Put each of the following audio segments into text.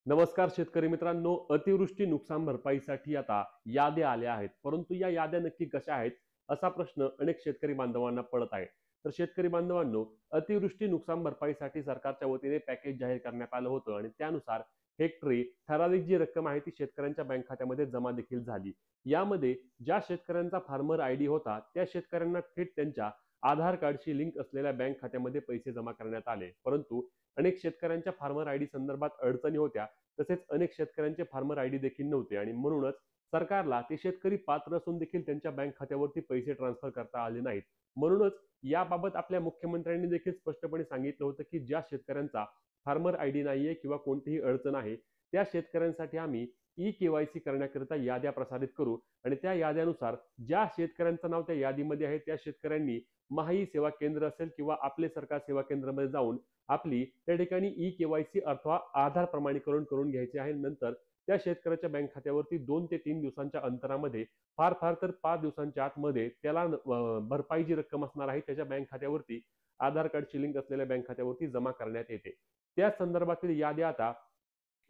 नमस्कार शेतकरी मित्रांनो, अतिवृष्टी नुकसान भरपाईसाठी आता याद्या आल्या आहेत. परंतु या याद्या नक्की कशा आहेत असा प्रश्न अनेक शेतकरी बांधवांना पडत आहे. तर शेतकरी बांधवांनो, अतिवृष्टी नुकसान भरपाईसाठी सरकारच्या वतीने पॅकेज जाहीर करण्यात आलं होतं आणि त्यानुसार हेक्टरी ठराविक जी रक्कम आहे ती शेतकऱ्यांच्या बँक खात्यामध्ये जमा देखील झाली. यामध्ये ज्या शेतकऱ्यांचा फार्मर आयडी होता त्या शेतकऱ्यांना थेट त्यांच्या आधार कार्डशी लिंक असलेल्या बँक खात्यामध्ये पैसे जमा करण्यात आले. परंतु अनेक शेतकऱ्यांच्या फार्मर आयडी संदर्भात अडचणी होत्या. तसेच अनेक शेतकऱ्यांचे फार्मर आयडी देखील नव्हते आणि म्हणूनच सरकारला ते शेतकरी पात्र असून देखील त्यांच्या बँक खात्यावरती पैसे ट्रान्सफर करता आले नाहीत. म्हणूनच याबाबत आपल्या मुख्यमंत्र्यांनी देखील स्पष्टपणे सांगितलं होतं की ज्या शेतकऱ्यांचा फार्मर आयडी नाहीये किंवा कोणतीही अडचण आहे त्या शेतकऱ्यांसाठी आम्ही ई-केवायसी करण्याकरिता याद्या प्रसारित करू आणि त्या याद्यानुसार ज्या शेतकऱ्यांचं नाव त्या यादीमध्ये आहे त्या शेतकऱ्यांनी महाई सेवा केंद्र असेल किंवा आपले सरकार सेवा केंद्रामध्ये जाऊन आपली त्या ठिकाणी ई-केवायसी अथवा आधार प्रमाणीकरण करून घ्यायचे आहे. नंतर त्या शेतकऱ्याच्या बँक खात्यावरती 2 ते 3 दिवसांच्या अंतरामध्ये फार तर 5 दिवसांच्या आतमध्ये त्याला भरपाई जी रक्कम असणार आहे त्याच्या बँक खात्यावरती आधार कार्डची लिंक असलेल्या बँक खात्यावरती जमा करण्यात येते. त्या संदर्भातील याद्या आता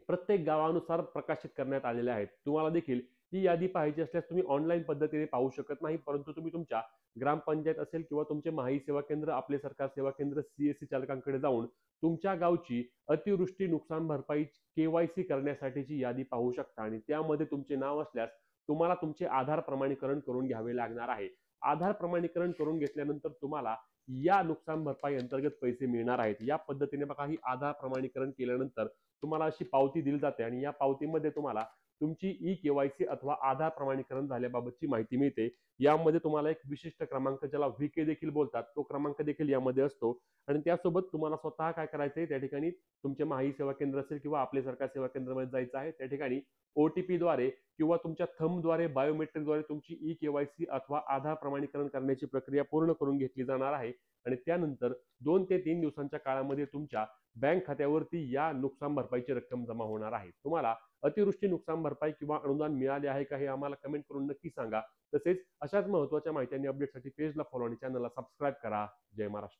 प्रत्येक गावानुसार प्रकाशित करण्यात आलेल्या आहेत. तुम्हाला देखील ही यादी पाहायची असल्यास तुम्ही ऑनलाईन पद्धतीने पाहू शकत नाही, परंतु तुम्ही तुमच्या ग्रामपंचायत असेल किंवा तुमचे महाई सेवा केंद्र, आपले सरकार सेवा केंद्र, सीएससी चालकांकडे जाऊन तुमच्या गावची अतिवृष्टी नुकसान भरपाई केवायसी करण्यासाठीची यादी पाहू शकता आणि त्यामध्ये तुमचे नाव असल्यास तुम्हाला तुमचे आधार प्रमाणीकरण करून घ्यावे लागणार आहे. आधार प्रमाणीकरण करून घेतल्यानंतर तुम्हाला या नुकसान भरपाई अंतर्गत पैसे मिळणार आहेत. या पद्धतीने बघा, ही आधार प्रमाणीकरण केल्यानंतर तुम्हाला अशी पावती दिली जाते आणि या पावतीमध्ये तुम्हाला तुमची ई-केवायसी अथवा आधार प्रमाणीकरण झाल्याबाबतची माहिती मिळते. यामध्ये तुम्हाला एक विशिष्ट क्रमांक, ज्याला व्हीके देखील बोलतात, तो क्रमांक देखील यामध्ये असतो आणि त्यासोबत तुम्हाला स्वतः काय करायचंय, त्या ठिकाणी तुमचे महाई सेवा केंद्र असेल किंवा आपले सरकार सेवा केंद्रामध्ये जायचं आहे. त्या ठिकाणी ओटीपी द्वारे किंवा तुमच्या थंबद्वारे, बायोमेट्रिकद्वारे तुमची ई-केवायसी अथवा आधार प्रमाणीकरण करण्याची प्रक्रिया पूर्ण करून घेतली जाणार आहे आणि त्यानंतर 2 ते 3 दिवसांच्या काळामध्ये तुमच्या बँक खात्यावरती या नुकसान भरपाईची रक्कम जमा होणार आहे. तुम्हाला अतिवृष्टी नुकसान भरपाई किंवा अनुदान मिळाले आहे का, हे आम्हाला कमेंट करून नक्की सांगा. तसेच अशाच महत्त्वाच्या माहिती आणि अपडेटसाठी पेजला फॉलो आणि चॅनलला सबस्क्राईब करा. जय महाराष्ट्र.